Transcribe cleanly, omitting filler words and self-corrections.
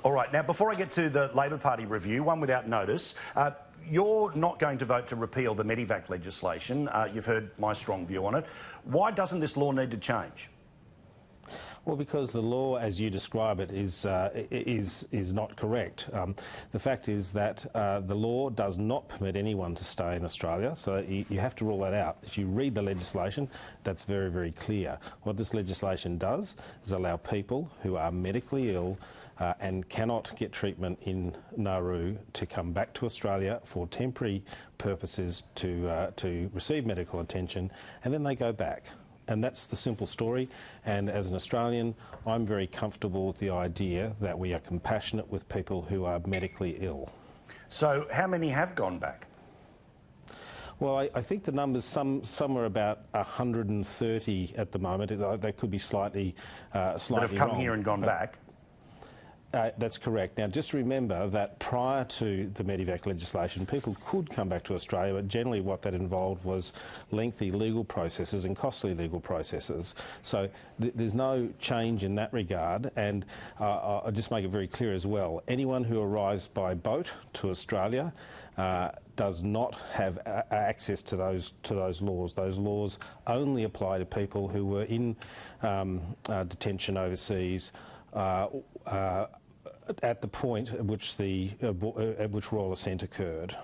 All right, now before I get to the Labor Party review, one without notice, you're not going to vote to repeal the Medevac legislation. You've heard my strong view on it. Why doesn't this law need to change? Well, because the law, as you describe it, is not correct. The fact is that the law does not permit anyone to stay in Australia, so you have to rule that out. If you read the legislation, that's very, very clear. What this legislation does is allow people who are medically ill and cannot get treatment in Nauru to come back to Australia for temporary purposes to receive medical attention, and then they go back. And that's the simple story. And as an Australian, I'm very comfortable with the idea that we are compassionate with people who are medically ill. So how many have gone back? Well, I think the numbers, some are about 130 at the moment. They could be slightly wrong. That have come here and gone back? That's correct. Now, just remember that prior to the Medevac legislation, people could come back to Australia, but generally what that involved was lengthy legal processes and costly legal processes. So there's no change in that regard, and I'll just make it very clear as well. Anyone who arrives by boat to Australia does not have access to those laws. Those laws only apply to people who were in detention overseas at the point at which royal assent occurred.